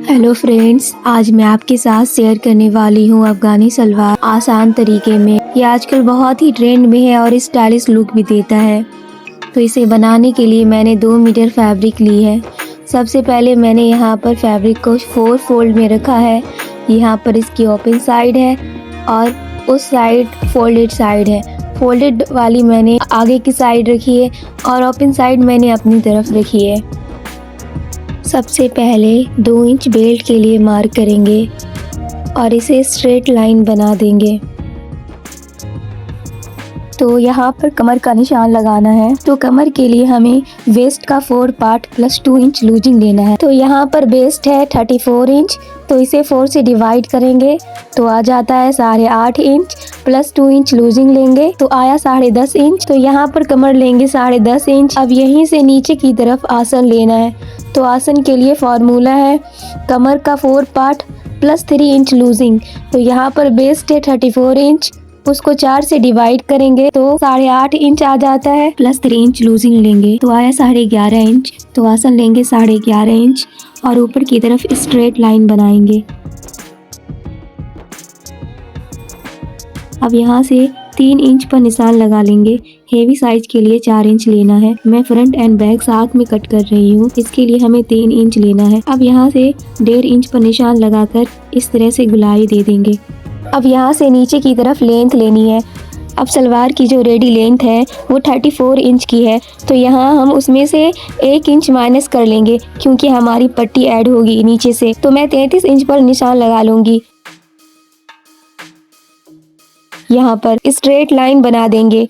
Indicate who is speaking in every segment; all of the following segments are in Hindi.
Speaker 1: हेलो फ्रेंड्स, आज मैं आपके साथ शेयर करने वाली हूँ अफगानी सलवार आसान तरीके में। ये आजकल बहुत ही ट्रेंड में है और स्टाइलिश लुक भी देता है। तो इसे बनाने के लिए मैंने 2 मीटर फैब्रिक ली है। सबसे पहले मैंने यहाँ पर फैब्रिक को 4 फोल्ड में रखा है। यहाँ पर इसकी ओपन साइड है और उस साइड फोल्डेड साइड है। फोल्डेड वाली मैंने आगे की साइड रखी है और ओपन साइड मैंने अपनी तरफ रखी है। सबसे पहले 2 इंच बेल्ट के लिए मार्क करेंगे और इसे स्ट्रेट लाइन बना देंगे। तो यहाँ पर कमर का निशान लगाना है। तो कमर के लिए हमें वेस्ट का 4 पार्ट प्लस 2 इंच लूजिंग लेना है। तो यहाँ पर वेस्ट है 34 इंच, तो इसे 4 से डिवाइड करेंगे तो आ जाता है 8.5 इंच प्लस 2 इंच लूजिंग लेंगे तो आया 10.5 इंच। तो यहाँ पर कमर लेंगे 10.5 इंच। अब यहीं से नीचे की तरफ आसन लेना है। तो आसन के लिए फॉर्मूला है कमर का 4 पार्ट प्लस 3 इंच लूजिंग। तो यहाँ पर वेस्ट है 34 इंच, उसको 4 से डिवाइड करेंगे तो 8.5 इंच आ जाता है, प्लस 3 इंच लूजिंग लेंगे तो आया 11.5 इंच। तो आसन लेंगे 11.5 इंच और ऊपर की तरफ स्ट्रेट लाइन बनाएंगे। अब यहाँ से 3 इंच पर निशान लगा लेंगे। हेवी साइज के लिए 4 इंच लेना है। मैं फ्रंट एंड बैक साथ में कट कर रही हूँ, इसके लिए हमें 3 इंच लेना है। अब यहाँ से 1.5 इंच पर निशान लगाकर इस तरह से गुलाई दे देंगे। अब यहाँ से नीचे की तरफ लेंथ लेनी है। अब सलवार की जो रेडी लेंथ है वो 34 इंच की है, तो यहाँ हम उसमें से 1 इंच माइनस कर लेंगे क्योंकि हमारी पट्टी ऐड होगी नीचे से। तो मैं 33 इंच पर निशान लगा लूँगी। यहाँ पर स्ट्रेट लाइन बना देंगे।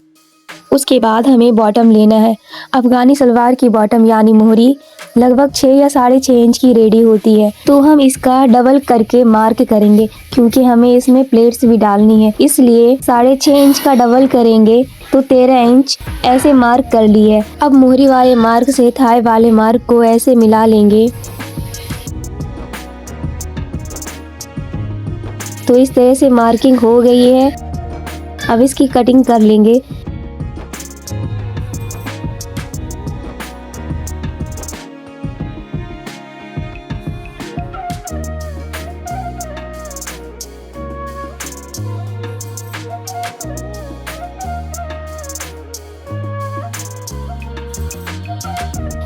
Speaker 1: उसके बाद हमें बॉटम लेना है। अफगानी सलवार की बॉटम यानी मोहरी लगभग 6 या 6.5 इंच की रेडी होती है, तो हम इसका डबल करके मार्क करेंगे क्योंकि हमें इसमें प्लेट्स भी डालनी है, इसलिए 6.5 इंच का डबल करेंगे तो 13 इंच ऐसे मार्क कर लिए। अब मोहरी वाले मार्क से थाई वाले मार्क को ऐसे मिला लेंगे। तो इस तरह से मार्किंग हो गई है। अब इसकी कटिंग कर लेंगे।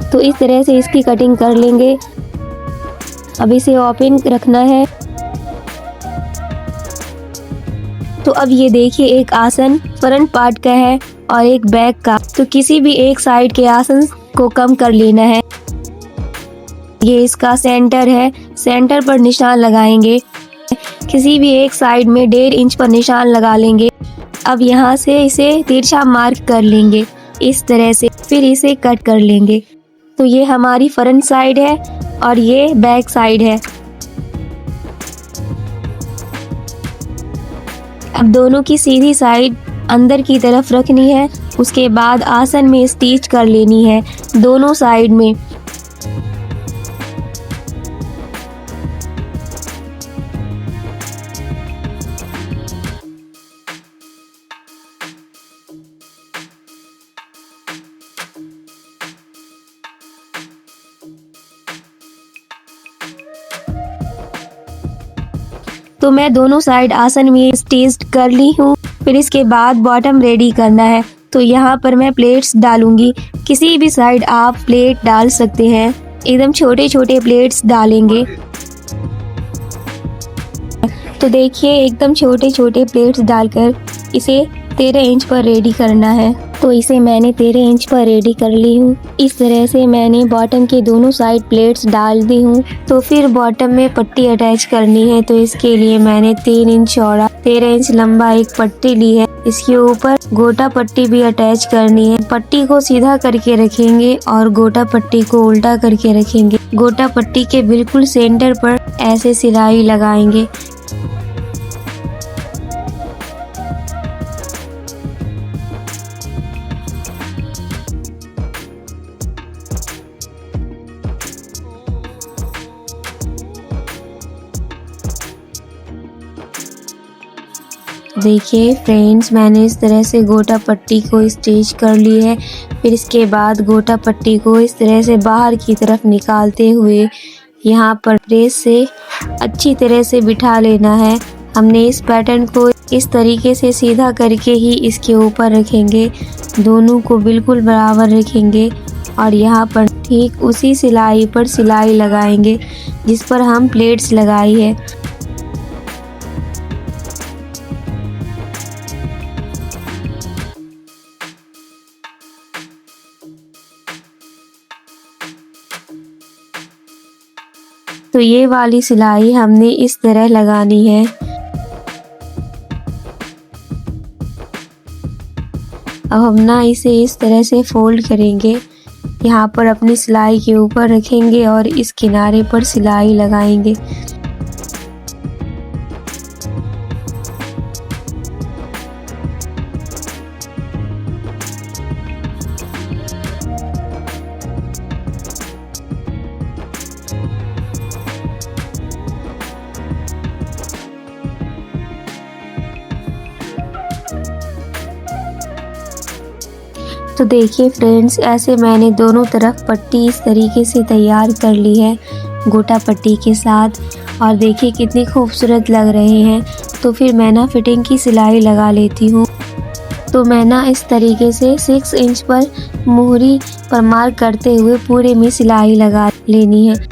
Speaker 1: तो इस तरह से इसकी कटिंग कर लेंगे। अब इसे ओपन रखना है। तो अब ये देखिए, एक आसन फ्रंट पार्ट का है और एक बैक का, तो किसी भी एक साइड के आसन को कम कर लेना है। ये इसका सेंटर है, सेंटर पर निशान लगाएंगे। किसी भी एक साइड में 1.5 इंच पर निशान लगा लेंगे। अब यहाँ से इसे तिरछा मार्क कर लेंगे इस तरह से, फिर इसे कट कर लेंगे। तो ये हमारी फ्रंट साइड है और ये बैक साइड है। अब दोनों की सीधी साइड अंदर की तरफ रखनी है। उसके बाद आसन में स्टिच कर लेनी है दोनों साइड में। तो मैं दोनों साइड आसन में स्टिच कर ली हूँ। फिर इसके बाद बॉटम रेडी करना है। तो यहाँ पर मैं प्लेट्स डालूंगी। किसी भी साइड आप प्लेट डाल सकते हैं, एकदम छोटे छोटे प्लेट्स डालेंगे। तो देखिए, एकदम छोटे छोटे प्लेट्स डालकर इसे 13 इंच पर रेडी करना है। तो इसे मैंने 13 इंच पर रेडी कर ली हूँ। इस तरह से मैंने बॉटम के दोनों साइड प्लेट्स डाल दी हूँ। तो फिर बॉटम में पट्टी अटैच करनी है। तो इसके लिए मैंने 3 इंच चौड़ा 13 इंच लंबा एक पट्टी ली है। इसके ऊपर गोटा पट्टी भी अटैच करनी है। पट्टी को सीधा करके रखेंगे और गोटा पट्टी को उल्टा करके रखेंगे। गोटा पट्टी के बिल्कुल सेंटर पर ऐसे सिलाई लगाएंगे। देखिए फ्रेंड्स, मैंने इस तरह से गोटा पट्टी को स्टिच कर ली है। फिर इसके बाद गोटा पट्टी को इस तरह से बाहर की तरफ निकालते हुए
Speaker 2: यहाँ पर प्रेस से अच्छी तरह से बिठा लेना है। हमने इस पैटर्न को इस तरीके से सीधा करके ही इसके ऊपर रखेंगे, दोनों को बिल्कुल बराबर रखेंगे और यहाँ पर ठीक उसी सिलाई पर सिलाई लगाएंगे जिस पर हम प्लेट्स लगाई है। तो ये वाली सिलाई हमने इस तरह लगानी है। अब हम ना इसे इस तरह से फोल्ड करेंगे, यहाँ पर अपनी सिलाई के ऊपर रखेंगे और इस किनारे पर सिलाई लगाएंगे। तो देखिए फ्रेंड्स, ऐसे मैंने दोनों तरफ पट्टी इस तरीके से तैयार कर ली है गोटा पट्टी के साथ, और देखिए कितनी खूबसूरत लग रहे हैं। तो फिर मैं ना फिटिंग की सिलाई लगा लेती हूँ। तो मैं ना इस तरीके से 6 इंच पर मोहरी पर मार्क करते हुए पूरे में सिलाई लगा लेनी है।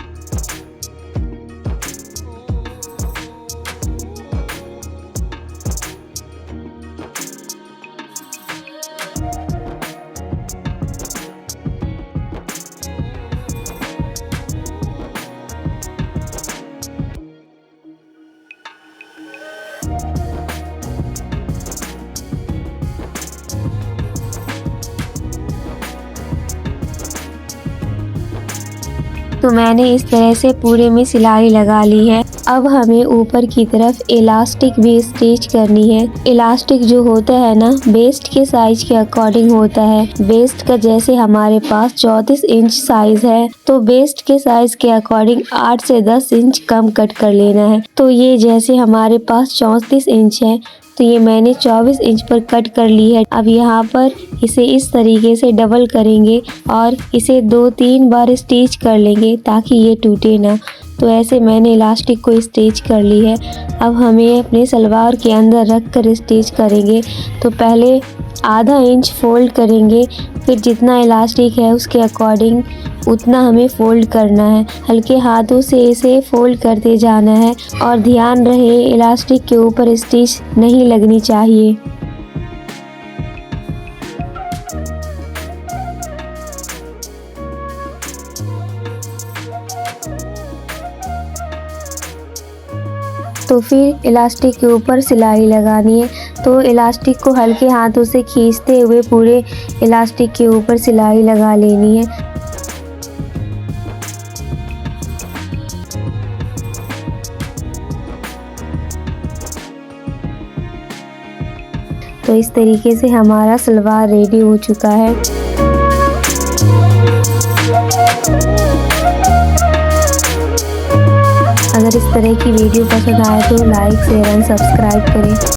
Speaker 2: तो मैंने इस तरह से पूरे में सिलाई लगा ली है। अब हमें ऊपर की तरफ इलास्टिक भी स्टिच करनी है। इलास्टिक जो होता है ना, वेस्ट के साइज के अकॉर्डिंग होता है। वेस्ट का जैसे हमारे पास 34 इंच साइज है, तो वेस्ट के साइज के अकॉर्डिंग 8 से 10 इंच कम कट कर लेना है। तो ये जैसे हमारे पास 34 इंच है, तो ये मैंने 24 इंच पर कट कर ली है। अब यहाँ पर इसे इस तरीके से डबल करेंगे और इसे 2-3 बार स्टिच कर लेंगे ताकि ये टूटे ना। तो ऐसे मैंने इलास्टिक को स्टिच कर ली है। अब हमें अपने सलवार के अंदर रख कर स्टिच करेंगे। तो पहले आधा इंच फोल्ड करेंगे, फिर जितना इलास्टिक है उसके अकॉर्डिंग उतना हमें फोल्ड करना है। हल्के हाथों से इसे फोल्ड करते जाना है और ध्यान रहे इलास्टिक के ऊपर स्टिच नहीं लगनी चाहिए। तो फिर इलास्टिक के ऊपर सिलाई लगानी है। तो इलास्टिक को हल्के हाथों से खींचते हुए पूरे इलास्टिक के ऊपर सिलाई लगा लेनी है। तो इस तरीके से हमारा सलवार रेडी हो चुका है। अगर इस तरह की वीडियो पसंद आए तो लाइक, शेयर एंड सब्सक्राइब करें।